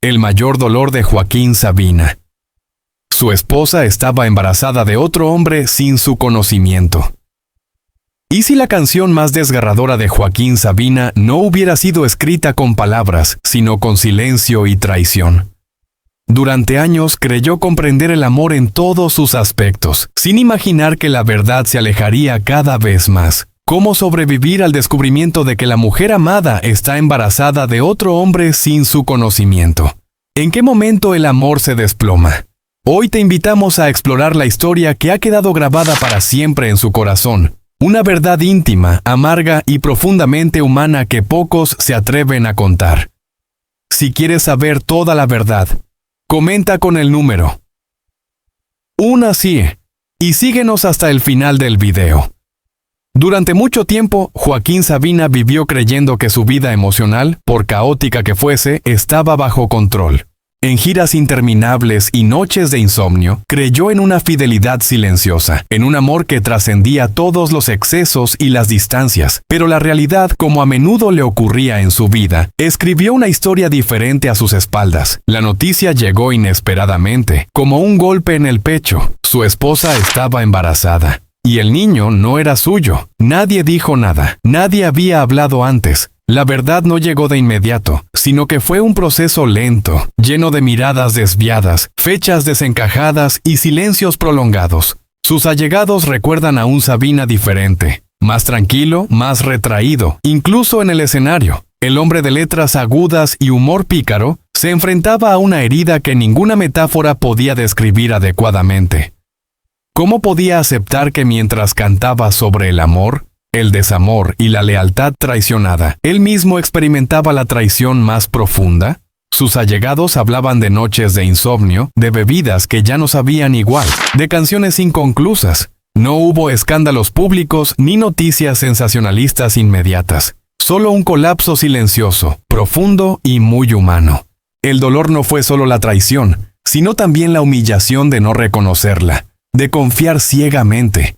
el mayor dolor de Joaquín Sabina. Su esposa estaba embarazada de otro hombre sin su conocimiento. ¿Y si la canción más desgarradora de Joaquín Sabina no hubiera sido escrita con palabras, sino con silencio y traición? Durante años creyó comprender el amor en todos sus aspectos, sin imaginar que la verdad se alejaría cada vez más. ¿Cómo sobrevivir al descubrimiento de que la mujer amada está embarazada de otro hombre sin su conocimiento? ¿En qué momento el amor se desploma? Hoy te invitamos a explorar la historia que ha quedado grabada para siempre en su corazón. Una verdad íntima, amarga y profundamente humana que pocos se atreven a contar. Si quieres saber toda la verdad, comenta con el número 1 sí y síguenos hasta el final del video. Durante mucho tiempo, Joaquín Sabina vivió creyendo que su vida emocional, por caótica que fuese, estaba bajo control. En giras interminables y noches de insomnio, creyó en una fidelidad silenciosa, en un amor que trascendía todos los excesos y las distancias. Pero la realidad, como a menudo le ocurría en su vida, escribió una historia diferente a sus espaldas. La noticia llegó inesperadamente, como un golpe en el pecho. Su esposa estaba embarazada. Y el niño no era suyo. Nadie dijo nada. Nadie había hablado antes. La verdad no llegó de inmediato, sino que fue un proceso lento, lleno de miradas desviadas, fechas desencajadas y silencios prolongados. Sus allegados recuerdan a un Sabina diferente, más tranquilo, más retraído, incluso en el escenario. El hombre de letras agudas y humor pícaro se enfrentaba a una herida que ninguna metáfora podía describir adecuadamente. ¿Cómo podía aceptar que mientras cantaba sobre el amor, el desamor y la lealtad traicionada, él mismo experimentaba la traición más profunda? Sus allegados hablaban de noches de insomnio, de bebidas que ya no sabían igual, de canciones inconclusas. No hubo escándalos públicos ni noticias sensacionalistas inmediatas. Solo un colapso silencioso, profundo y muy humano. El dolor no fue solo la traición, sino también la humillación de no reconocerla, de confiar ciegamente.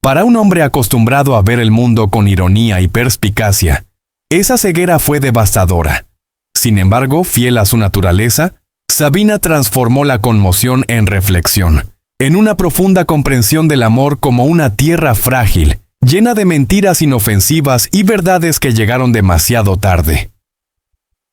Para un hombre acostumbrado a ver el mundo con ironía y perspicacia, esa ceguera fue devastadora. Sin embargo, fiel a su naturaleza, Sabina transformó la conmoción en reflexión, en una profunda comprensión del amor como una tierra frágil, llena de mentiras inofensivas y verdades que llegaron demasiado tarde.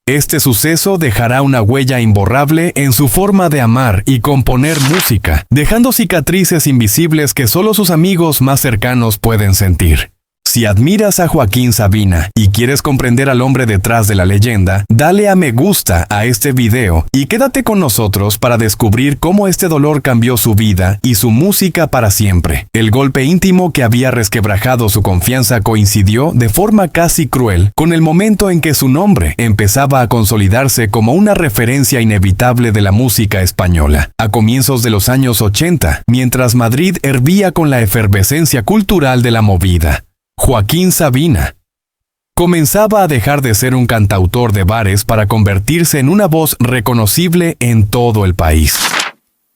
Este suceso dejará una huella imborrable en su forma de amar y componer música, dejando cicatrices invisibles que solo sus amigos más cercanos pueden sentir. Si admiras a Joaquín Sabina y quieres comprender al hombre detrás de la leyenda, dale a me gusta a este video y quédate con nosotros para descubrir cómo este dolor cambió su vida y su música para siempre. El golpe íntimo que había resquebrajado su confianza coincidió de forma casi cruel con el momento en que su nombre empezaba a consolidarse como una referencia inevitable de la música española. A comienzos de los años 80, mientras Madrid hervía con la efervescencia cultural de la movida, Joaquín Sabina comenzaba a dejar de ser un cantautor de bares para convertirse en una voz reconocible en todo el país.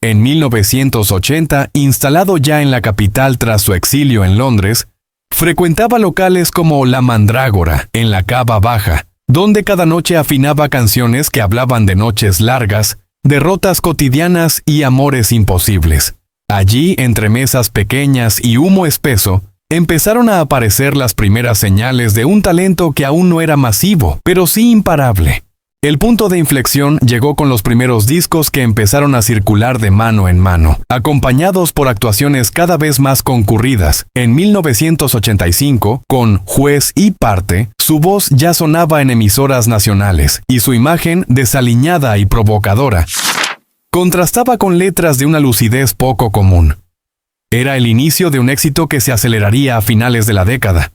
En 1980, instalado ya en la capital tras su exilio en Londres, frecuentaba locales como La Mandrágora, en la Cava Baja, donde cada noche afinaba canciones que hablaban de noches largas, derrotas cotidianas y amores imposibles. Allí, entre mesas pequeñas y humo espeso, empezaron a aparecer las primeras señales de un talento que aún no era masivo, pero sí imparable. El punto de inflexión llegó con los primeros discos que empezaron a circular de mano en mano, acompañados por actuaciones cada vez más concurridas. En 1985, con Juez y Parte, su voz ya sonaba en emisoras nacionales, y su imagen, desaliñada y provocadora, contrastaba con letras de una lucidez poco común. Era el inicio de un éxito que se aceleraría a finales de la década.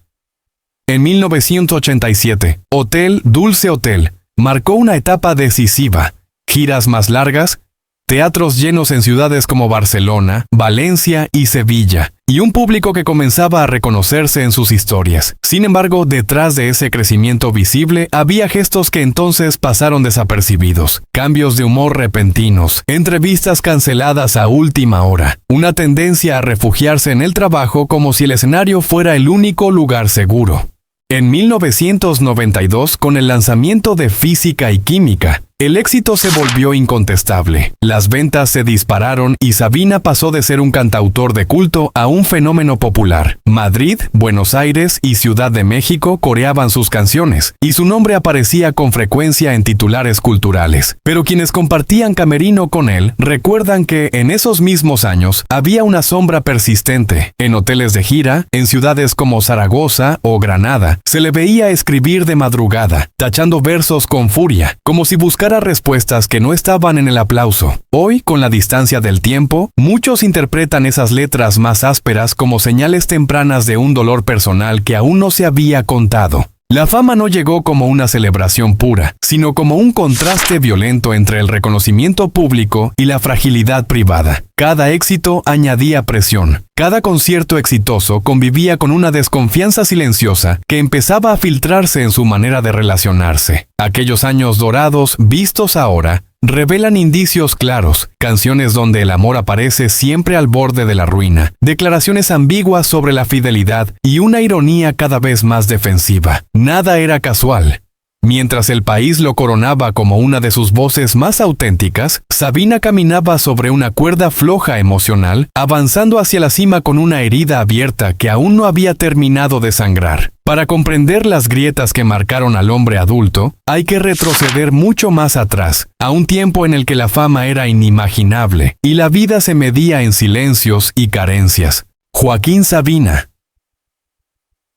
En 1987, Hotel Dulce Hotel marcó una etapa decisiva. Giras más largas, teatros llenos en ciudades como Barcelona, Valencia y Sevilla, y un público que comenzaba a reconocerse en sus historias. Sin embargo, detrás de ese crecimiento visible, había gestos que entonces pasaron desapercibidos. Cambios de humor repentinos, entrevistas canceladas a última hora, una tendencia a refugiarse en el trabajo como si el escenario fuera el único lugar seguro. En 1992, con el lanzamiento de Física y Química, El éxito se volvió incontestable. Las ventas se dispararon y Sabina pasó de ser un cantautor de culto a un fenómeno popular. Madrid, Buenos Aires y Ciudad de México coreaban sus canciones, y su nombre aparecía con frecuencia en titulares culturales. Pero quienes compartían camerino con él recuerdan que en esos mismos años había una sombra persistente. En hoteles de gira, en ciudades como Zaragoza o Granada, se le veía escribir de madrugada, tachando versos con furia, como si buscara respuestas que no estaban en el aplauso. Hoy, con la distancia del tiempo, muchos interpretan esas letras más ásperas como señales tempranas de un dolor personal que aún no se había contado. La fama no llegó como una celebración pura, sino como un contraste violento entre el reconocimiento público y la fragilidad privada. Cada éxito añadía presión. Cada concierto exitoso convivía con una desconfianza silenciosa que empezaba a filtrarse en su manera de relacionarse. Aquellos años dorados, vistos ahora, revelan indicios claros, canciones donde el amor aparece siempre al borde de la ruina, declaraciones ambiguas sobre la fidelidad y una ironía cada vez más defensiva. Nada era casual. Mientras el país lo coronaba como una de sus voces más auténticas, Sabina caminaba sobre una cuerda floja emocional, avanzando hacia la cima con una herida abierta que aún no había terminado de sangrar. Para comprender las grietas que marcaron al hombre adulto, hay que retroceder mucho más atrás, a un tiempo en el que la fama era inimaginable y la vida se medía en silencios y carencias. Joaquín Sabina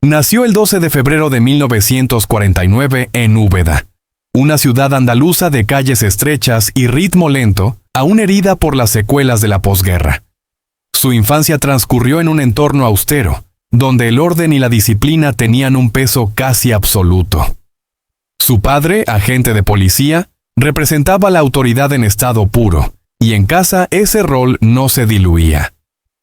nació el 12 de febrero de 1949 en Úbeda, una ciudad andaluza de calles estrechas y ritmo lento, aún herida por las secuelas de la posguerra. Su infancia transcurrió en un entorno austero, donde el orden y la disciplina tenían un peso casi absoluto. Su padre, agente de policía, representaba la autoridad en estado puro, y en casa ese rol no se diluía.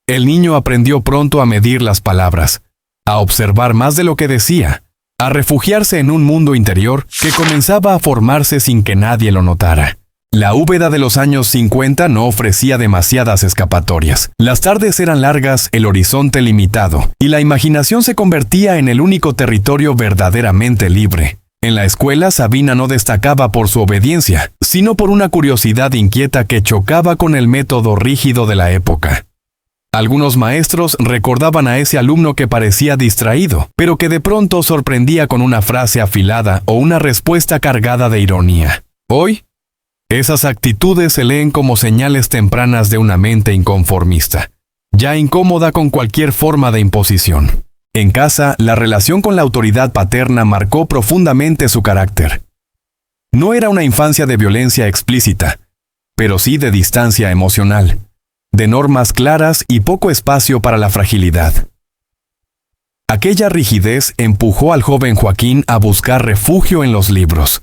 El niño aprendió pronto a medir las palabras, a observar más de lo que decía, a refugiarse en un mundo interior que comenzaba a formarse sin que nadie lo notara. La Úbeda de los años 50 no ofrecía demasiadas escapatorias. Las tardes eran largas, el horizonte limitado, y la imaginación se convertía en el único territorio verdaderamente libre. En la escuela, Sabina no destacaba por su obediencia, sino por una curiosidad inquieta que chocaba con el método rígido de la época. Algunos maestros recordaban a ese alumno que parecía distraído, pero que de pronto sorprendía con una frase afilada o una respuesta cargada de ironía. Hoy, esas actitudes se leen como señales tempranas de una mente inconformista, ya incómoda con cualquier forma de imposición. En casa, la relación con la autoridad paterna marcó profundamente su carácter. No era una infancia de violencia explícita, pero sí de distancia emocional, de normas claras y poco espacio para la fragilidad. Aquella rigidez empujó al joven Joaquín a buscar refugio en los libros.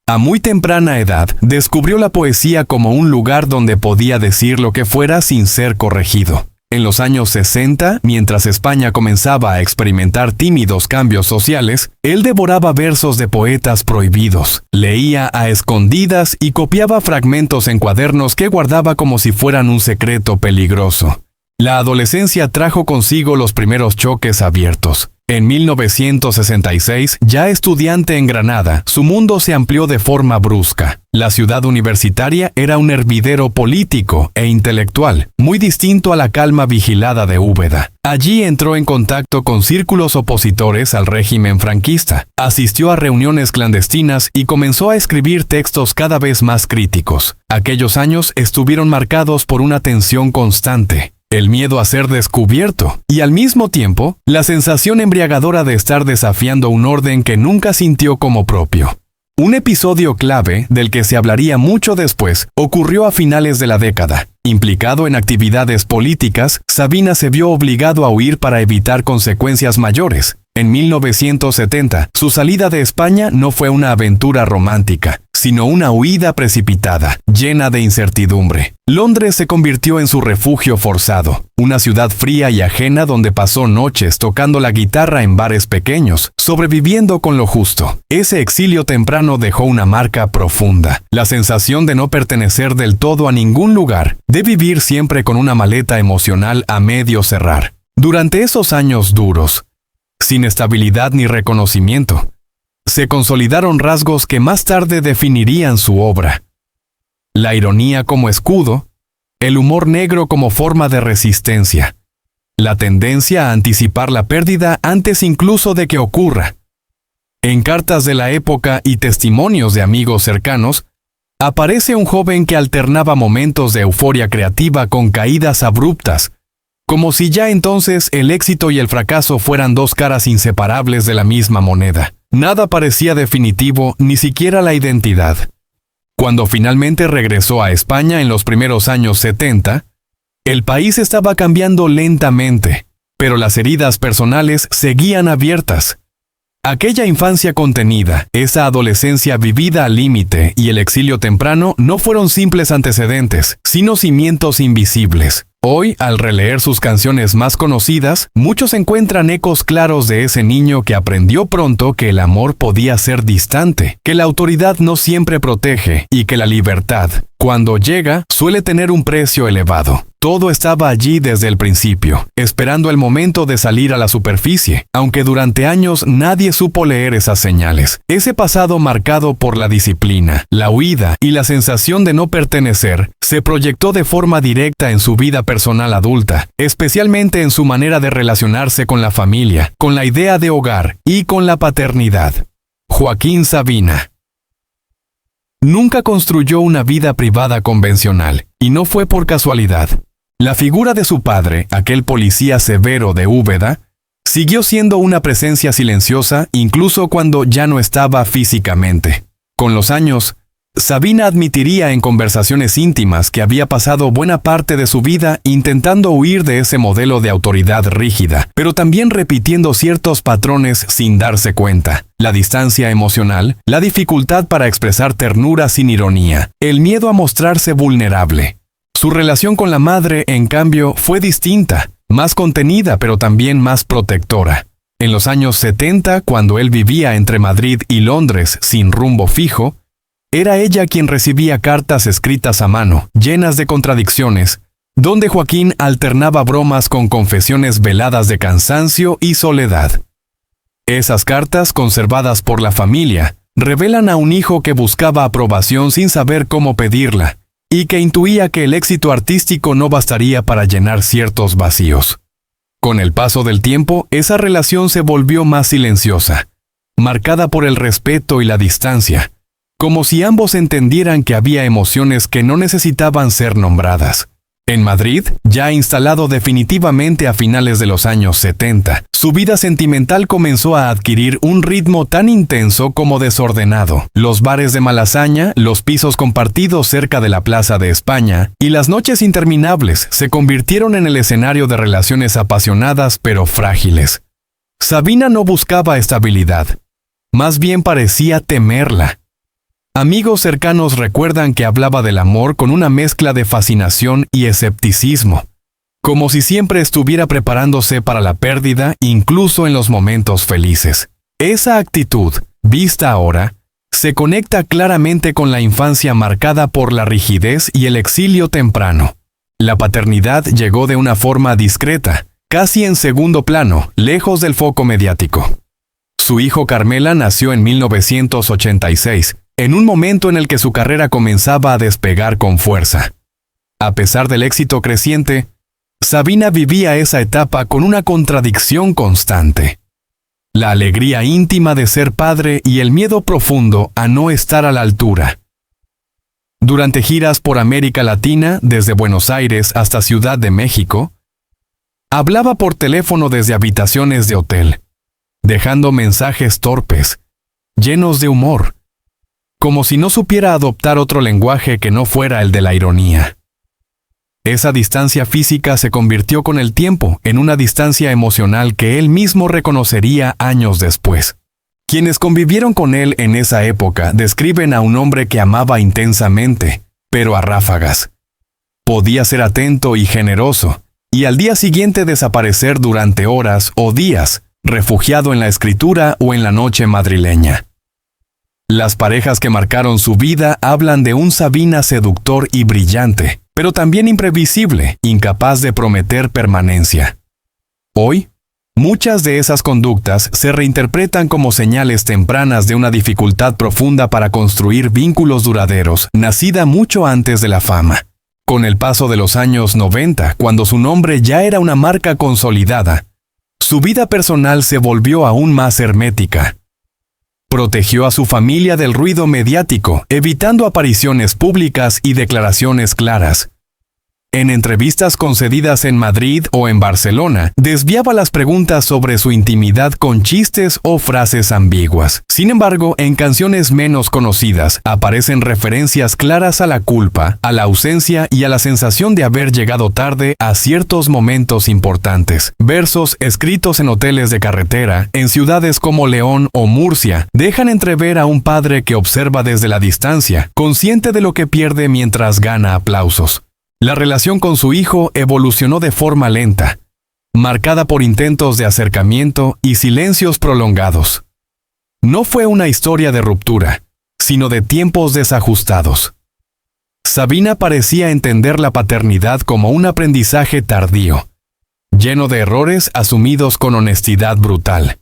A muy temprana edad, descubrió la poesía como un lugar donde podía decir lo que fuera sin ser corregido. En los años 60, mientras España comenzaba a experimentar tímidos cambios sociales, él devoraba versos de poetas prohibidos, leía a escondidas y copiaba fragmentos en cuadernos que guardaba como si fueran un secreto peligroso. La adolescencia trajo consigo los primeros choques abiertos. En 1966, ya estudiante en Granada, su mundo se amplió de forma brusca. La ciudad universitaria era un hervidero político e intelectual, muy distinto a la calma vigilada de Úbeda. Allí entró en contacto con círculos opositores al régimen franquista, asistió a reuniones clandestinas y comenzó a escribir textos cada vez más críticos. Aquellos años estuvieron marcados por una tensión constante, el miedo a ser descubierto y al mismo tiempo la sensación embriagadora de estar desafiando un orden que nunca sintió como propio. Un episodio clave, del que se hablaría mucho después, ocurrió a finales de la década. Implicado en actividades políticas, Sabina se vio obligado a huir para evitar consecuencias mayores. En 1970, su salida de España no fue una aventura romántica, sino una huida precipitada, llena de incertidumbre. Londres se convirtió en su refugio forzado, una ciudad fría y ajena donde pasó noches tocando la guitarra en bares pequeños, sobreviviendo con lo justo. Ese exilio temprano dejó una marca profunda, la sensación de no pertenecer del todo a ningún lugar, de vivir siempre con una maleta emocional a medio cerrar. Durante esos años duros, sin estabilidad ni reconocimiento, se consolidaron rasgos que más tarde definirían su obra. La ironía como escudo, el humor negro como forma de resistencia, la tendencia a anticipar la pérdida antes incluso de que ocurra. En cartas de la época y testimonios de amigos cercanos, aparece un joven que alternaba momentos de euforia creativa con caídas abruptas, como si ya entonces el éxito y el fracaso fueran dos caras inseparables de la misma moneda. Nada parecía definitivo, ni siquiera la identidad. Cuando finalmente regresó a España en los primeros años 70, el país estaba cambiando lentamente, pero las heridas personales seguían abiertas. Aquella infancia contenida, esa adolescencia vivida al límite y el exilio temprano no fueron simples antecedentes, sino cimientos invisibles. Hoy, al releer sus canciones más conocidas, muchos encuentran ecos claros de ese niño que aprendió pronto que el amor podía ser distante, que la autoridad no siempre protege y que la libertad, cuando llega, suele tener un precio elevado. Todo estaba allí desde el principio, esperando el momento de salir a la superficie, aunque durante años nadie supo leer esas señales. Ese pasado marcado por la disciplina, la huida y la sensación de no pertenecer, se proyectó de forma directa en su vida personal adulta, especialmente en su manera de relacionarse con la familia, con la idea de hogar y con la paternidad. Joaquín Sabina nunca construyó una vida privada convencional, y no fue por casualidad. La figura de su padre, aquel policía severo de Úbeda, siguió siendo una presencia silenciosa incluso cuando ya no estaba físicamente. Con los años, Sabina admitiría en conversaciones íntimas que había pasado buena parte de su vida intentando huir de ese modelo de autoridad rígida, pero también repitiendo ciertos patrones sin darse cuenta. La distancia emocional, la dificultad para expresar ternura sin ironía, el miedo a mostrarse vulnerable. Su relación con la madre, en cambio, fue distinta, más contenida pero también más protectora. En los años 70, cuando él vivía entre Madrid y Londres sin rumbo fijo, era ella quien recibía cartas escritas a mano, llenas de contradicciones, donde Joaquín alternaba bromas con confesiones veladas de cansancio y soledad. Esas cartas, conservadas por la familia, revelan a un hijo que buscaba aprobación sin saber cómo pedirla, y que intuía que el éxito artístico no bastaría para llenar ciertos vacíos. Con el paso del tiempo, esa relación se volvió más silenciosa, marcada por el respeto y la distancia, como si ambos entendieran que había emociones que no necesitaban ser nombradas. En Madrid, ya instalado definitivamente a finales de los años 70, su vida sentimental comenzó a adquirir un ritmo tan intenso como desordenado. Los bares de Malasaña, los pisos compartidos cerca de la Plaza de España y las noches interminables se convirtieron en el escenario de relaciones apasionadas pero frágiles. Sabina no buscaba estabilidad, más bien parecía temerla. Amigos cercanos recuerdan que hablaba del amor con una mezcla de fascinación y escepticismo, como si siempre estuviera preparándose para la pérdida incluso en los momentos felices. Esa actitud, vista ahora, se conecta claramente con la infancia marcada por la rigidez y el exilio temprano. La paternidad llegó de una forma discreta, casi en segundo plano, lejos del foco mediático. Su hijo Carmela nació en 1986, en un momento en el que su carrera comenzaba a despegar con fuerza. A pesar del éxito creciente, Sabina vivía esa etapa con una contradicción constante. La alegría íntima de ser padre y el miedo profundo a no estar a la altura. Durante giras por América Latina, desde Buenos Aires hasta Ciudad de México, hablaba por teléfono desde habitaciones de hotel, dejando mensajes torpes, llenos de humor, como si no supiera adoptar otro lenguaje que no fuera el de la ironía. Esa distancia física se convirtió con el tiempo en una distancia emocional que él mismo reconocería años después. Quienes convivieron con él en esa época describen a un hombre que amaba intensamente, pero a ráfagas. Podía ser atento y generoso, y al día siguiente desaparecer durante horas o días, refugiado en la escritura o en la noche madrileña. Las parejas que marcaron su vida hablan de un Sabina seductor y brillante, pero también imprevisible, incapaz de prometer permanencia. Hoy, Muchas de esas conductas se reinterpretan como señales tempranas de una dificultad profunda para construir vínculos duraderos, nacida mucho antes de la fama. Con el paso de los años 90, cuando su nombre ya era una marca consolidada, su vida personal se volvió aún más hermética. Protegió a su familia del ruido mediático, evitando apariciones públicas y declaraciones claras. En entrevistas concedidas en Madrid o en Barcelona, desviaba las preguntas sobre su intimidad con chistes o frases ambiguas. Sin embargo, en canciones menos conocidas, aparecen referencias claras a la culpa, a la ausencia y a la sensación de haber llegado tarde a ciertos momentos importantes. Versos escritos en hoteles de carretera, en ciudades como León o Murcia, dejan entrever a un padre que observa desde la distancia, consciente de lo que pierde mientras gana aplausos. La relación con su hijo evolucionó de forma lenta, marcada por intentos de acercamiento y silencios prolongados. No fue una historia de ruptura, sino de tiempos desajustados. Sabina parecía entender la paternidad como un aprendizaje tardío, lleno de errores asumidos con honestidad brutal.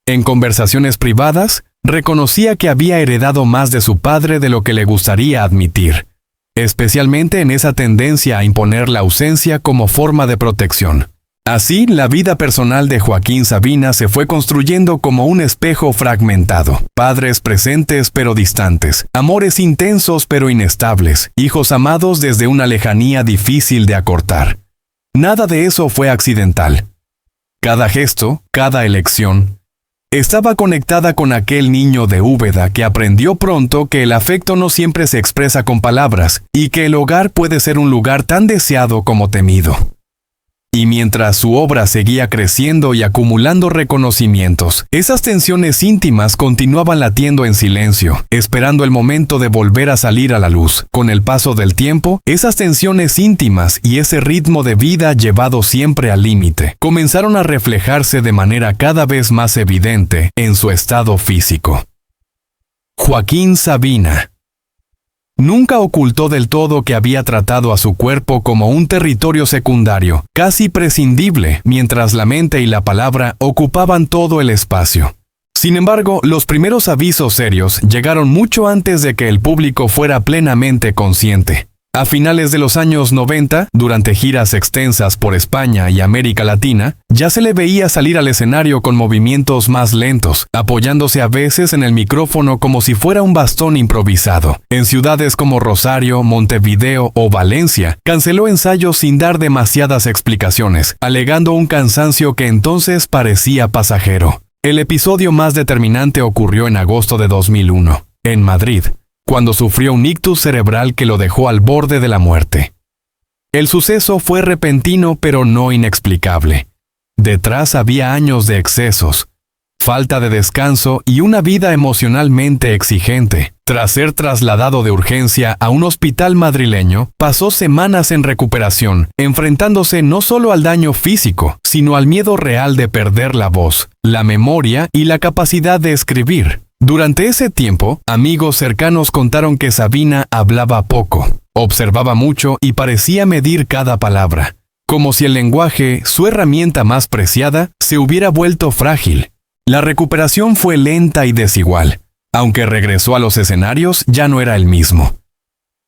En conversaciones privadas, reconocía que había heredado más de su padre de lo que le gustaría admitir, especialmente en esa tendencia a imponer la ausencia como forma de protección. Así, la vida personal de Joaquín Sabina se fue construyendo como un espejo fragmentado. Padres presentes pero distantes, amores intensos pero inestables, hijos amados desde una lejanía difícil de acortar. Nada de eso fue accidental. Cada gesto, cada elección, estaba conectada con aquel niño de Úbeda que aprendió pronto que el afecto no siempre se expresa con palabras y que el hogar puede ser un lugar tan deseado como temido. Y mientras su obra seguía creciendo y acumulando reconocimientos, esas tensiones íntimas continuaban latiendo en silencio, esperando el momento de volver a salir a la luz. Con el paso del tiempo, esas tensiones íntimas y ese ritmo de vida llevado siempre al límite, comenzaron a reflejarse de manera cada vez más evidente en su estado físico. Joaquín Sabina nunca ocultó del todo que había tratado a su cuerpo como un territorio secundario, casi prescindible, mientras la mente y la palabra ocupaban todo el espacio. Sin embargo, los primeros avisos serios llegaron mucho antes de que el público fuera plenamente consciente. A finales de los años 90, durante giras extensas por España y América Latina, ya se le veía salir al escenario con movimientos más lentos, apoyándose a veces en el micrófono como si fuera un bastón improvisado. En ciudades como Rosario, Montevideo o Valencia, canceló ensayos sin dar demasiadas explicaciones, alegando un cansancio que entonces parecía pasajero. El episodio más determinante ocurrió en agosto de 2001, en Madrid, cuando sufrió un ictus cerebral que lo dejó al borde de la muerte. El suceso fue repentino pero no inexplicable. Detrás había años de excesos, falta de descanso y una vida emocionalmente exigente. Tras ser trasladado de urgencia a un hospital madrileño, pasó semanas en recuperación, enfrentándose no solo al daño físico, sino al miedo real de perder la voz, la memoria y la capacidad de escribir. Durante ese tiempo, amigos cercanos contaron que Sabina hablaba poco, observaba mucho y parecía medir cada palabra, como si el lenguaje, su herramienta más preciada, se hubiera vuelto frágil. La recuperación fue lenta y desigual. Aunque regresó a los escenarios, ya no era el mismo.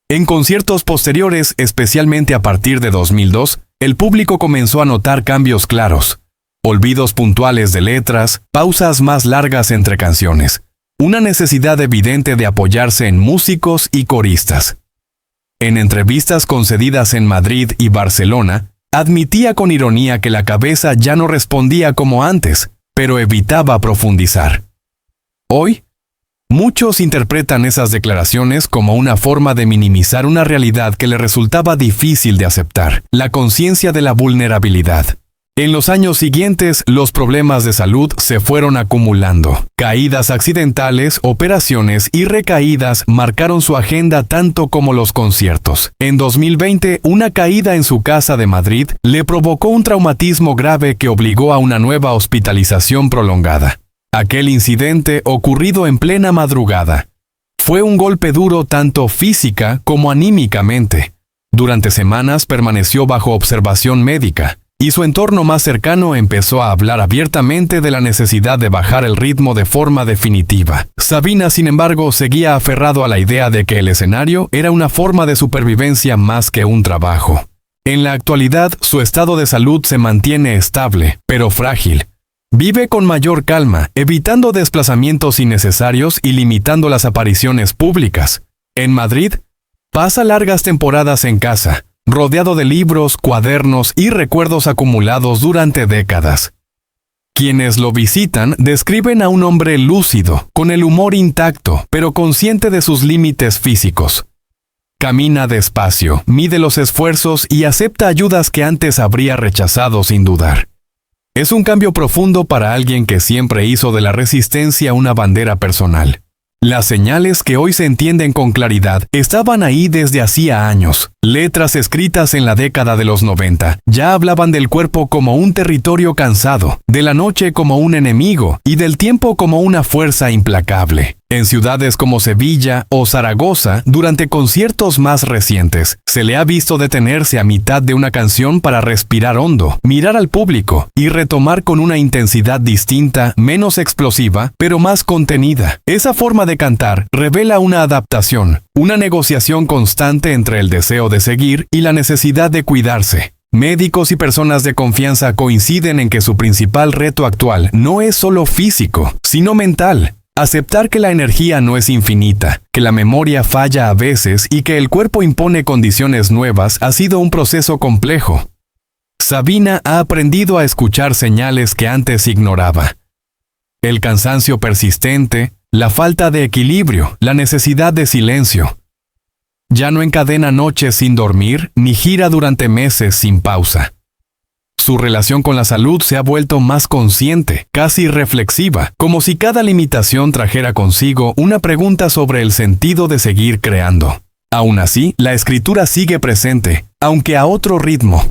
En conciertos posteriores, especialmente a partir de 2002, el público comenzó a notar cambios claros. Olvidos puntuales de letras, pausas más largas entre canciones. Una necesidad evidente de apoyarse en músicos y coristas. En entrevistas concedidas en Madrid y Barcelona, admitía con ironía que la cabeza ya no respondía como antes, pero evitaba profundizar. Hoy, muchos interpretan esas declaraciones como una forma de minimizar una realidad que le resultaba difícil de aceptar, la conciencia de la vulnerabilidad. En los años siguientes, los problemas de salud se fueron acumulando. Caídas accidentales, operaciones y recaídas marcaron su agenda tanto como los conciertos. En 2020, una caída en su casa de Madrid le provocó un traumatismo grave que obligó a una nueva hospitalización prolongada. Aquel incidente, ocurrido en plena madrugada, fue un golpe duro tanto física como anímicamente. Durante semanas permaneció bajo observación médica, y su entorno más cercano empezó a hablar abiertamente de la necesidad de bajar el ritmo de forma definitiva. Sabina, sin embargo, seguía aferrado a la idea de que el escenario era una forma de supervivencia más que un trabajo. En la actualidad, su estado de salud se mantiene estable, pero frágil. Vive con mayor calma, evitando desplazamientos innecesarios y limitando las apariciones públicas. En Madrid, pasa largas temporadas en casa, rodeado de libros, cuadernos y recuerdos acumulados durante décadas. Quienes lo visitan describen a un hombre lúcido, con el humor intacto, pero consciente de sus límites físicos. Camina despacio, mide los esfuerzos y acepta ayudas que antes habría rechazado sin dudar. Es un cambio profundo para alguien que siempre hizo de la resistencia una bandera personal. Las señales que hoy se entienden con claridad estaban ahí desde hacía años. Letras escritas en la década de los 90 ya hablaban del cuerpo como un territorio cansado, de la noche como un enemigo y del tiempo como una fuerza implacable. En ciudades como Sevilla o Zaragoza, durante conciertos más recientes, se le ha visto detenerse a mitad de una canción para respirar hondo, mirar al público y retomar con una intensidad distinta, menos explosiva, pero más contenida. Esa forma de cantar revela una adaptación, una negociación constante entre el deseo de seguir y la necesidad de cuidarse. Médicos y personas de confianza coinciden en que su principal reto actual no es solo físico, sino mental. Aceptar que la energía no es infinita, que la memoria falla a veces y que el cuerpo impone condiciones nuevas ha sido un proceso complejo. Sabina ha aprendido a escuchar señales que antes ignoraba. El cansancio persistente, la falta de equilibrio, la necesidad de silencio. Ya no encadena noches sin dormir, ni gira durante meses sin pausa. Su relación con la salud se ha vuelto más consciente, casi reflexiva, como si cada limitación trajera consigo una pregunta sobre el sentido de seguir creando. Aún así, la escritura sigue presente, aunque a otro ritmo.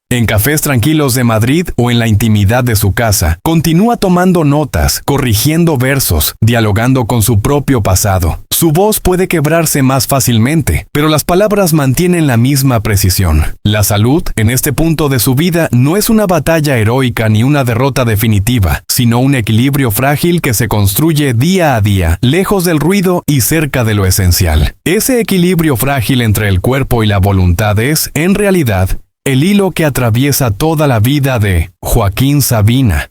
En cafés tranquilos de Madrid o en la intimidad de su casa, continúa tomando notas, corrigiendo versos, dialogando con su propio pasado. Su voz puede quebrarse más fácilmente, pero las palabras mantienen la misma precisión. La salud, en este punto de su vida, no es una batalla heroica ni una derrota definitiva, sino un equilibrio frágil que se construye día a día, lejos del ruido y cerca de lo esencial. Ese equilibrio frágil entre el cuerpo y la voluntad es, en realidad, el hilo que atraviesa toda la vida de Joaquín Sabina.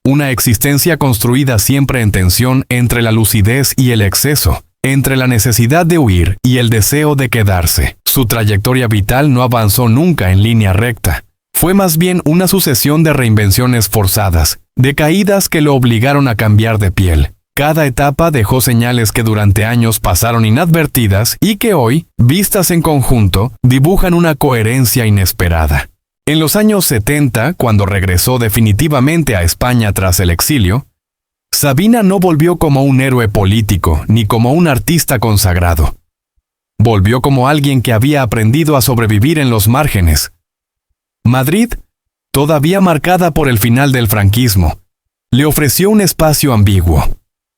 Una existencia construida siempre en tensión entre la lucidez y el exceso, entre la necesidad de huir y el deseo de quedarse. Su trayectoria vital no avanzó nunca en línea recta. Fue más bien una sucesión de reinvenciones forzadas, de caídas que lo obligaron a cambiar de piel. Cada etapa dejó señales que durante años pasaron inadvertidas y que hoy, vistas en conjunto, dibujan una coherencia inesperada. En los años 70, cuando regresó definitivamente a España tras el exilio, Sabina no volvió como un héroe político ni como un artista consagrado. Volvió como alguien que había aprendido a sobrevivir en los márgenes. Madrid, todavía marcada por el final del franquismo, le ofreció un espacio ambiguo.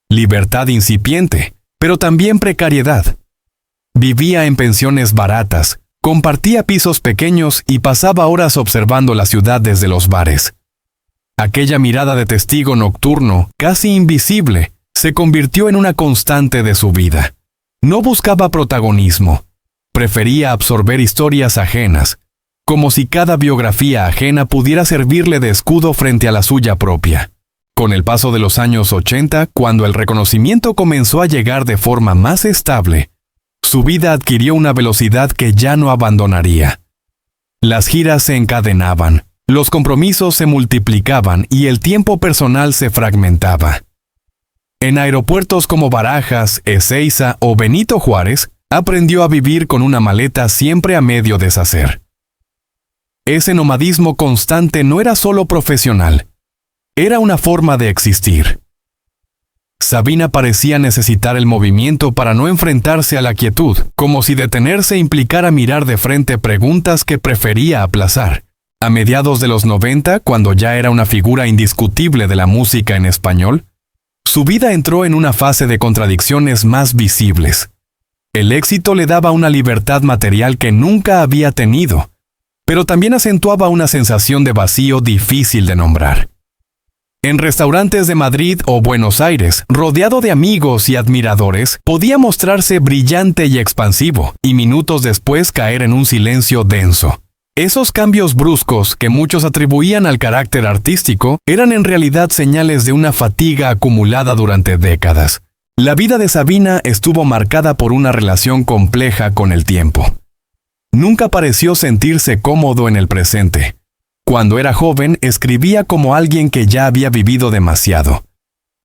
Libertad incipiente, pero también precariedad. Vivía en pensiones baratas, compartía pisos pequeños y pasaba horas observando la ciudad desde los bares. Aquella mirada de testigo nocturno, casi invisible, se convirtió en una constante de su vida. No buscaba protagonismo, prefería absorber historias ajenas, como si cada biografía ajena pudiera servirle de escudo frente a la suya propia. Con el paso de los años 80, cuando el reconocimiento comenzó a llegar de forma más estable, su vida adquirió una velocidad que ya no abandonaría. Las giras se encadenaban, los compromisos se multiplicaban y el tiempo personal se fragmentaba. En aeropuertos como Barajas, Ezeiza o Benito Juárez, aprendió a vivir con una maleta siempre a medio deshacer. Ese nomadismo constante no era solo profesional, era una forma de existir. Sabina parecía necesitar el movimiento para no enfrentarse a la quietud, como si detenerse implicara mirar de frente preguntas que prefería aplazar. A mediados de los 90, cuando ya era una figura indiscutible de la música en español, su vida entró en una fase de contradicciones más visibles. El éxito le daba una libertad material que nunca había tenido, pero también acentuaba una sensación de vacío difícil de nombrar. En restaurantes de Madrid o Buenos Aires, rodeado de amigos y admiradores, podía mostrarse brillante y expansivo, y minutos después caer en un silencio denso. Esos cambios bruscos que muchos atribuían al carácter artístico eran en realidad señales de una fatiga acumulada durante décadas. La vida de Sabina estuvo marcada por una relación compleja con el tiempo. Nunca pareció sentirse cómodo en el presente. Cuando era joven, escribía como alguien que ya había vivido demasiado.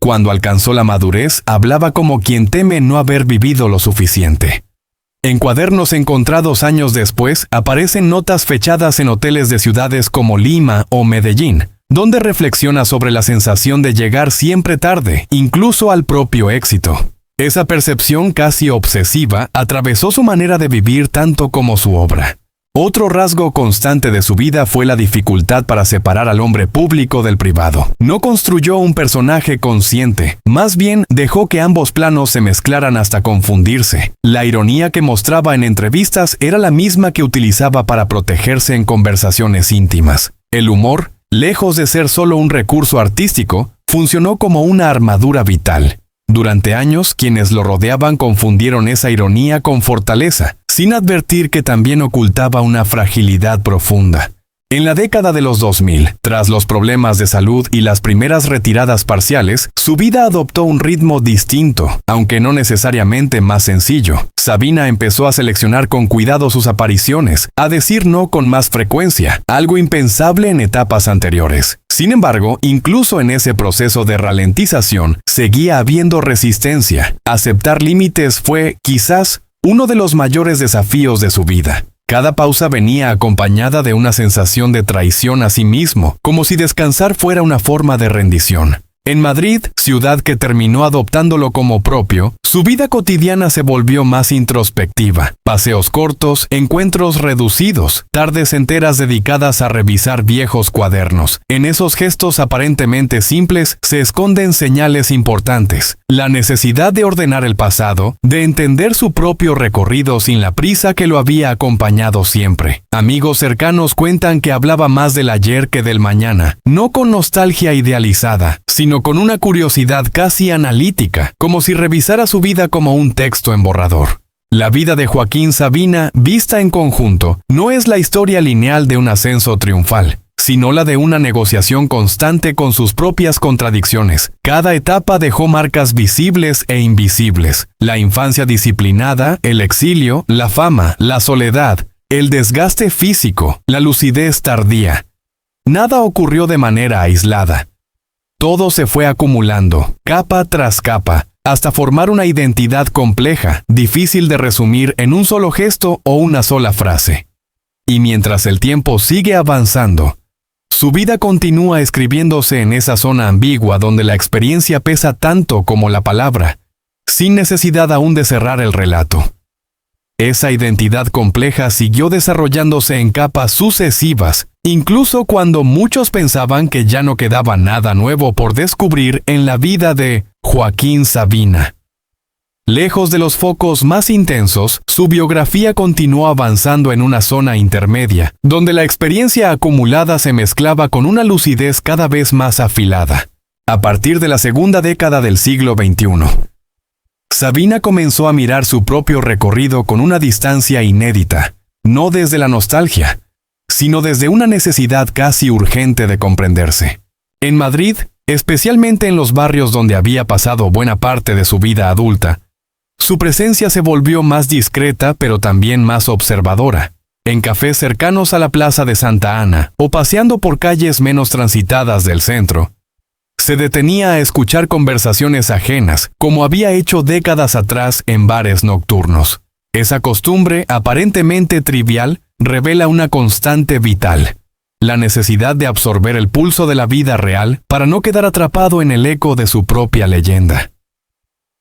Cuando alcanzó la madurez, hablaba como quien teme no haber vivido lo suficiente. En cuadernos encontrados años después, aparecen notas fechadas en hoteles de ciudades como Lima o Medellín, donde reflexiona sobre la sensación de llegar siempre tarde, incluso al propio éxito. Esa percepción casi obsesiva atravesó su manera de vivir tanto como su obra. Otro rasgo constante de su vida fue la dificultad para separar al hombre público del privado. No construyó un personaje consciente, más bien dejó que ambos planos se mezclaran hasta confundirse. La ironía que mostraba en entrevistas era la misma que utilizaba para protegerse en conversaciones íntimas. El humor, lejos de ser solo un recurso artístico, funcionó como una armadura vital. Durante años, quienes lo rodeaban confundieron esa ironía con fortaleza, sin advertir que también ocultaba una fragilidad profunda. En la década de los 2000, tras los problemas de salud y las primeras retiradas parciales, su vida adoptó un ritmo distinto, aunque no necesariamente más sencillo. Sabina empezó a seleccionar con cuidado sus apariciones, a decir no con más frecuencia, algo impensable en etapas anteriores. Sin embargo, incluso en ese proceso de ralentización, seguía habiendo resistencia. Aceptar límites fue, quizás, uno de los mayores desafíos de su vida. Cada pausa venía acompañada de una sensación de traición a sí mismo, como si descansar fuera una forma de rendición. En Madrid, ciudad que terminó adoptándolo como propio, su vida cotidiana se volvió más introspectiva. Paseos cortos, encuentros reducidos, tardes enteras dedicadas a revisar viejos cuadernos. En esos gestos aparentemente simples se esconden señales importantes. La necesidad de ordenar el pasado, de entender su propio recorrido sin la prisa que lo había acompañado siempre. Amigos cercanos cuentan que hablaba más del ayer que del mañana, no con nostalgia idealizada, sino con una curiosidad casi analítica, como si revisara su vida como un texto en borrador. La vida de Joaquín Sabina, vista en conjunto, no es la historia lineal de un ascenso triunfal, sino la de una negociación constante con sus propias contradicciones. Cada etapa dejó marcas visibles e invisibles. La infancia disciplinada, el exilio, la fama, la soledad, el desgaste físico, la lucidez tardía. Nada ocurrió de manera aislada. Todo se fue acumulando, capa tras capa, hasta formar una identidad compleja, difícil de resumir en un solo gesto o una sola frase. Y mientras el tiempo sigue avanzando, su vida continúa escribiéndose en esa zona ambigua donde la experiencia pesa tanto como la palabra, sin necesidad aún de cerrar el relato. Esa identidad compleja siguió desarrollándose en capas sucesivas, incluso cuando muchos pensaban que ya no quedaba nada nuevo por descubrir en la vida de Joaquín Sabina. Lejos de los focos más intensos, su biografía continuó avanzando en una zona intermedia, donde la experiencia acumulada se mezclaba con una lucidez cada vez más afilada. A partir de la segunda década del siglo XXI, Sabina comenzó a mirar su propio recorrido con una distancia inédita, no desde la nostalgia, sino desde una necesidad casi urgente de comprenderse. En Madrid, especialmente en los barrios donde había pasado buena parte de su vida adulta, su presencia se volvió más discreta pero también más observadora. En cafés cercanos a la Plaza de Santa Ana o paseando por calles menos transitadas del centro, se detenía a escuchar conversaciones ajenas, como había hecho décadas atrás en bares nocturnos. Esa costumbre, aparentemente trivial, revela una constante vital: la necesidad de absorber el pulso de la vida real para no quedar atrapado en el eco de su propia leyenda.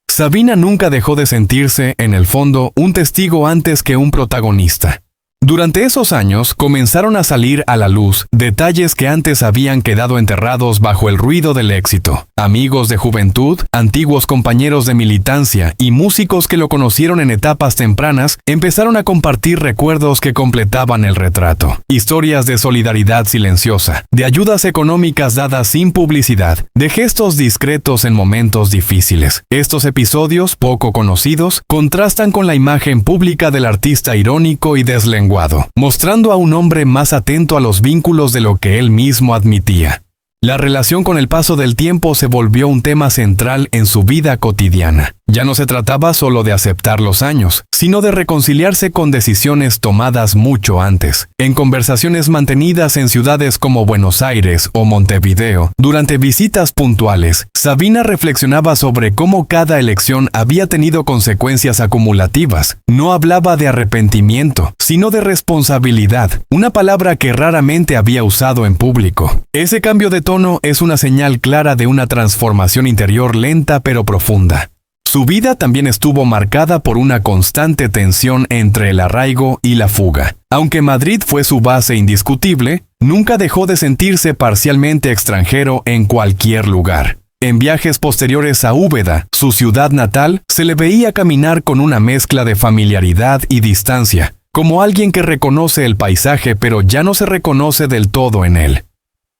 Sabina nunca dejó de sentirse, en el fondo, un testigo antes que un protagonista. Durante esos años comenzaron a salir a la luz detalles que antes habían quedado enterrados bajo el ruido del éxito. Amigos de juventud, antiguos compañeros de militancia y músicos que lo conocieron en etapas tempranas empezaron a compartir recuerdos que completaban el retrato. Historias de solidaridad silenciosa, de ayudas económicas dadas sin publicidad, de gestos discretos en momentos difíciles. Estos episodios, poco conocidos, contrastan con la imagen pública del artista irónico y deslenguado, mostrando a un hombre más atento a los vínculos de lo que él mismo admitía. La relación con el paso del tiempo se volvió un tema central en su vida cotidiana. Ya no se trataba solo de aceptar los años, sino de reconciliarse con decisiones tomadas mucho antes. En conversaciones mantenidas en ciudades como Buenos Aires o Montevideo, durante visitas puntuales, Sabina reflexionaba sobre cómo cada elección había tenido consecuencias acumulativas. No hablaba de arrepentimiento, sino de responsabilidad, una palabra que raramente había usado en público. Ese cambio de tono es una señal clara de una transformación interior lenta pero profunda. Su vida también estuvo marcada por una constante tensión entre el arraigo y la fuga. Aunque Madrid fue su base indiscutible, nunca dejó de sentirse parcialmente extranjero en cualquier lugar. En viajes posteriores a Úbeda, su ciudad natal, se le veía caminar con una mezcla de familiaridad y distancia, como alguien que reconoce el paisaje pero ya no se reconoce del todo en él.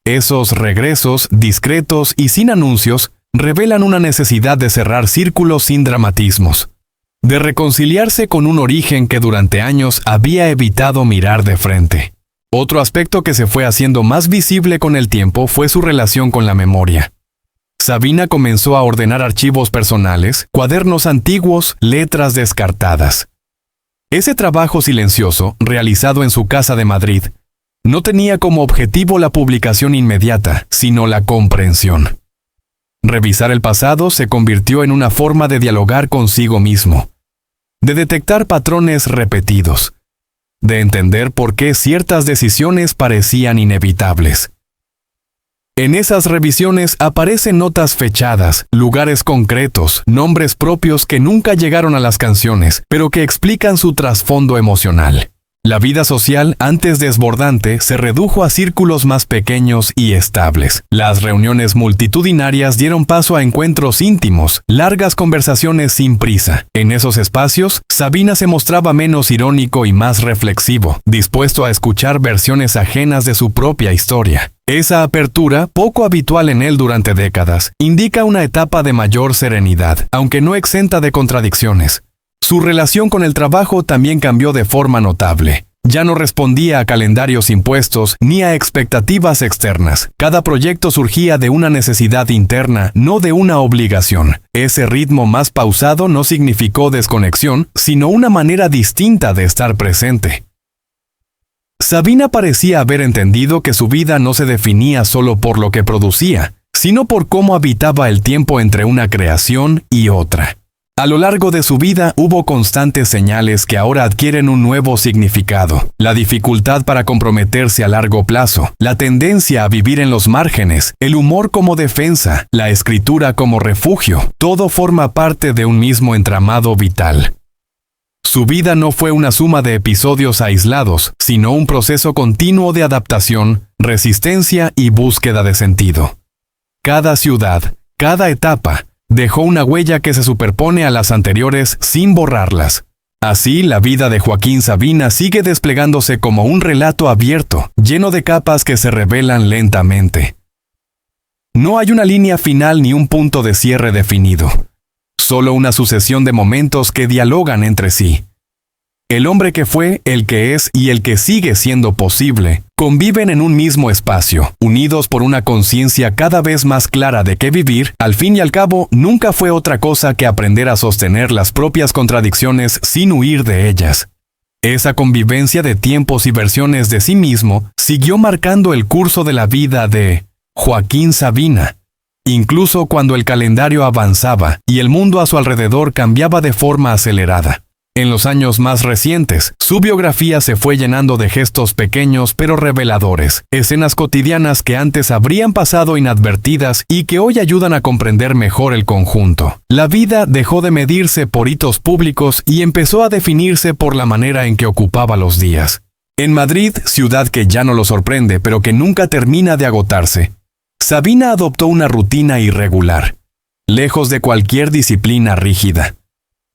Esos regresos, discretos y sin anuncios, revelan una necesidad de cerrar círculos sin dramatismos, de reconciliarse con un origen que durante años había evitado mirar de frente. Otro aspecto que se fue haciendo más visible con el tiempo fue su relación con la memoria. Sabina comenzó a ordenar archivos personales, cuadernos antiguos, letras descartadas. Ese trabajo silencioso, realizado en su casa de Madrid, no tenía como objetivo la publicación inmediata, sino la comprensión. Revisar el pasado se convirtió en una forma de dialogar consigo mismo, de detectar patrones repetidos, de entender por qué ciertas decisiones parecían inevitables. En esas revisiones aparecen notas fechadas, lugares concretos, nombres propios que nunca llegaron a las canciones, pero que explican su trasfondo emocional. La vida social, antes desbordante, se redujo a círculos más pequeños y estables. Las reuniones multitudinarias dieron paso a encuentros íntimos, largas conversaciones sin prisa. En esos espacios, Sabina se mostraba menos irónico y más reflexivo, dispuesto a escuchar versiones ajenas de su propia historia. Esa apertura, poco habitual en él durante décadas, indica una etapa de mayor serenidad, aunque no exenta de contradicciones. Su relación con el trabajo también cambió de forma notable. Ya no respondía a calendarios impuestos ni a expectativas externas. Cada proyecto surgía de una necesidad interna, no de una obligación. Ese ritmo más pausado no significó desconexión, sino una manera distinta de estar presente. Sabina parecía haber entendido que su vida no se definía solo por lo que producía, sino por cómo habitaba el tiempo entre una creación y otra. A lo largo de su vida hubo constantes señales que ahora adquieren un nuevo significado. La dificultad para comprometerse a largo plazo, la tendencia a vivir en los márgenes, el humor como defensa, la escritura como refugio, todo forma parte de un mismo entramado vital. Su vida no fue una suma de episodios aislados, sino un proceso continuo de adaptación, resistencia y búsqueda de sentido. Cada ciudad, cada etapa, dejó una huella que se superpone a las anteriores sin borrarlas. Así, la vida de Joaquín Sabina sigue desplegándose como un relato abierto, lleno de capas que se revelan lentamente. No hay una línea final ni un punto de cierre definido, solo una sucesión de momentos que dialogan entre sí. El hombre que fue, el que es y el que sigue siendo posible, conviven en un mismo espacio, unidos por una conciencia cada vez más clara de que vivir, al fin y al cabo, nunca fue otra cosa que aprender a sostener las propias contradicciones sin huir de ellas. Esa convivencia de tiempos y versiones de sí mismo siguió marcando el curso de la vida de Joaquín Sabina, incluso cuando el calendario avanzaba y el mundo a su alrededor cambiaba de forma acelerada. En los años más recientes, su biografía se fue llenando de gestos pequeños pero reveladores, escenas cotidianas que antes habrían pasado inadvertidas y que hoy ayudan a comprender mejor el conjunto. La vida dejó de medirse por hitos públicos y empezó a definirse por la manera en que ocupaba los días. En Madrid, ciudad que ya no lo sorprende, pero que nunca termina de agotarse, Sabina adoptó una rutina irregular, lejos de cualquier disciplina rígida.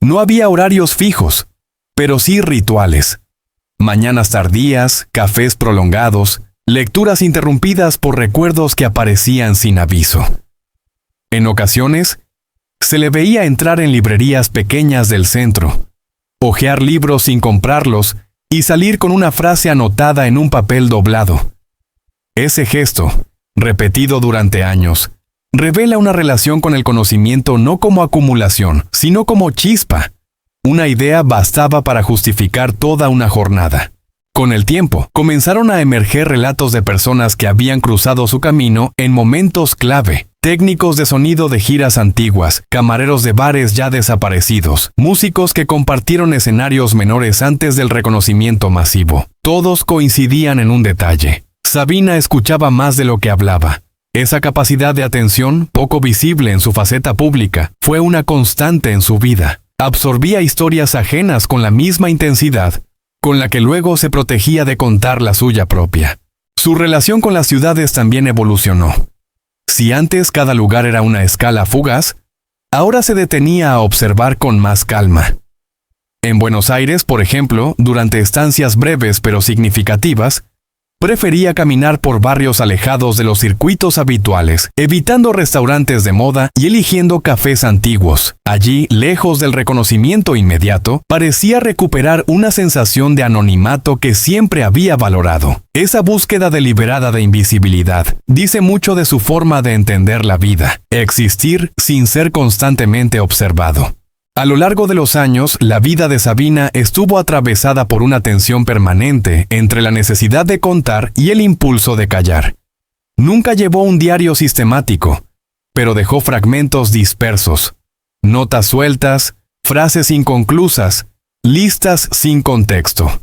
No había horarios fijos, pero sí rituales. Mañanas tardías, cafés prolongados, lecturas interrumpidas por recuerdos que aparecían sin aviso. En ocasiones, se le veía entrar en librerías pequeñas del centro, hojear libros sin comprarlos y salir con una frase anotada en un papel doblado. Ese gesto, repetido durante años, revela una relación con el conocimiento no como acumulación, sino como chispa. Una idea bastaba para justificar toda una jornada. Con el tiempo, comenzaron a emerger relatos de personas que habían cruzado su camino en momentos clave. Técnicos de sonido de giras antiguas, camareros de bares ya desaparecidos, músicos que compartieron escenarios menores antes del reconocimiento masivo. Todos coincidían en un detalle. Sabina escuchaba más de lo que hablaba. Esa capacidad de atención, poco visible en su faceta pública, fue una constante en su vida. Absorbía historias ajenas con la misma intensidad con la que luego se protegía de contar la suya propia. Su relación con las ciudades también evolucionó. Si antes cada lugar era una escala fugaz, ahora se detenía a observar con más calma. En Buenos Aires, por ejemplo, durante estancias breves pero significativas, prefería caminar por barrios alejados de los circuitos habituales, evitando restaurantes de moda y eligiendo cafés antiguos. Allí, lejos del reconocimiento inmediato, parecía recuperar una sensación de anonimato que siempre había valorado. Esa búsqueda deliberada de invisibilidad dice mucho de su forma de entender la vida, existir sin ser constantemente observado. A lo largo de los años, la vida de Sabina estuvo atravesada por una tensión permanente entre la necesidad de contar y el impulso de callar. Nunca llevó un diario sistemático, pero dejó fragmentos dispersos, notas sueltas, frases inconclusas, listas sin contexto.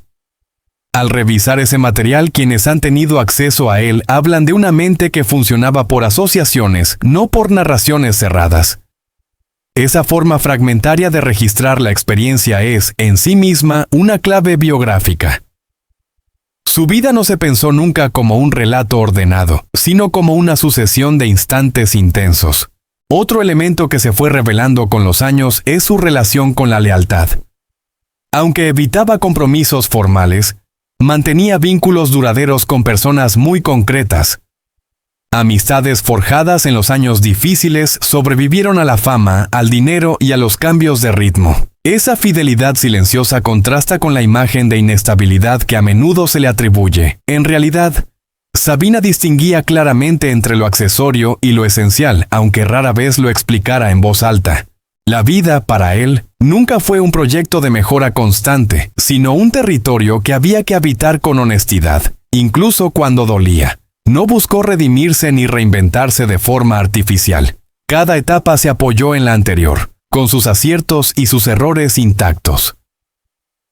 Al revisar ese material, quienes han tenido acceso a él hablan de una mente que funcionaba por asociaciones, no por narraciones cerradas. Esa forma fragmentaria de registrar la experiencia es, en sí misma, una clave biográfica. Su vida no se pensó nunca como un relato ordenado, sino como una sucesión de instantes intensos. Otro elemento que se fue revelando con los años es su relación con la lealtad. Aunque evitaba compromisos formales, mantenía vínculos duraderos con personas muy concretas. Amistades forjadas en los años difíciles sobrevivieron a la fama, al dinero y a los cambios de ritmo. Esa fidelidad silenciosa contrasta con la imagen de inestabilidad que a menudo se le atribuye. En realidad, Sabina distinguía claramente entre lo accesorio y lo esencial, aunque rara vez lo explicara en voz alta. La vida, para él, nunca fue un proyecto de mejora constante, sino un territorio que había que habitar con honestidad, incluso cuando dolía. No buscó redimirse ni reinventarse de forma artificial. Cada etapa se apoyó en la anterior, con sus aciertos y sus errores intactos.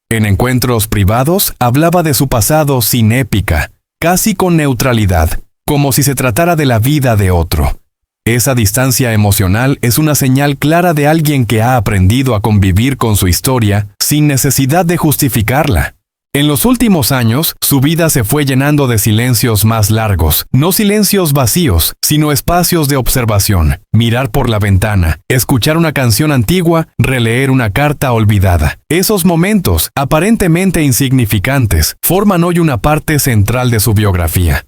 En encuentros privados, hablaba de su pasado sin épica, casi con neutralidad, como si se tratara de la vida de otro. Esa distancia emocional es una señal clara de alguien que ha aprendido a convivir con su historia sin necesidad de justificarla. En los últimos años, su vida se fue llenando de silencios más largos, no silencios vacíos, sino espacios de observación, mirar por la ventana, escuchar una canción antigua, releer una carta olvidada. Esos momentos, aparentemente insignificantes, forman hoy una parte central de su biografía.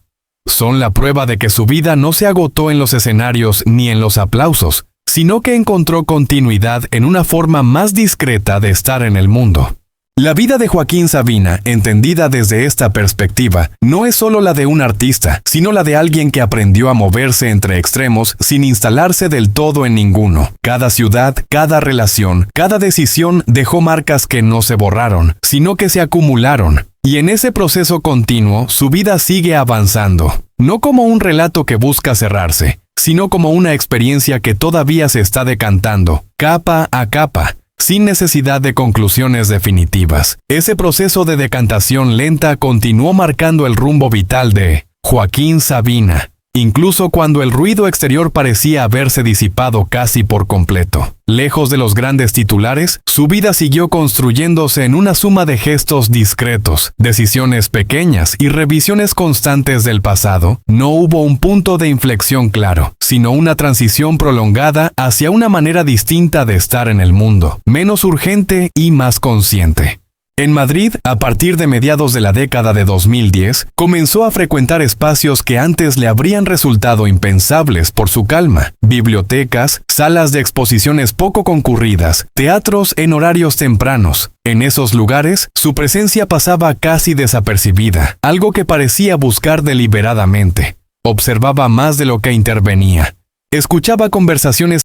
Son la prueba de que su vida no se agotó en los escenarios ni en los aplausos, sino que encontró continuidad en una forma más discreta de estar en el mundo. La vida de Joaquín Sabina, entendida desde esta perspectiva, no es solo la de un artista, sino la de alguien que aprendió a moverse entre extremos sin instalarse del todo en ninguno. Cada ciudad, cada relación, cada decisión dejó marcas que no se borraron, sino que se acumularon. Y en ese proceso continuo, su vida sigue avanzando, no como un relato que busca cerrarse, sino como una experiencia que todavía se está decantando, capa a capa, sin necesidad de conclusiones definitivas. Ese proceso de decantación lenta continuó marcando el rumbo vital de Joaquín Sabina. incluso cuando el ruido exterior parecía haberse disipado casi por completo. Lejos de los grandes titulares, su vida siguió construyéndose en una suma de gestos discretos, decisiones pequeñas y revisiones constantes del pasado. No hubo un punto de inflexión claro, sino una transición prolongada hacia una manera distinta de estar en el mundo, menos urgente y más consciente. En Madrid, a partir de mediados de la década de 2010, comenzó a frecuentar espacios que antes le habrían resultado impensables por su calma: bibliotecas, salas de exposiciones poco concurridas, teatros en horarios tempranos. En esos lugares, su presencia pasaba casi desapercibida, algo que parecía buscar deliberadamente. Observaba más de lo que intervenía. Escuchaba conversaciones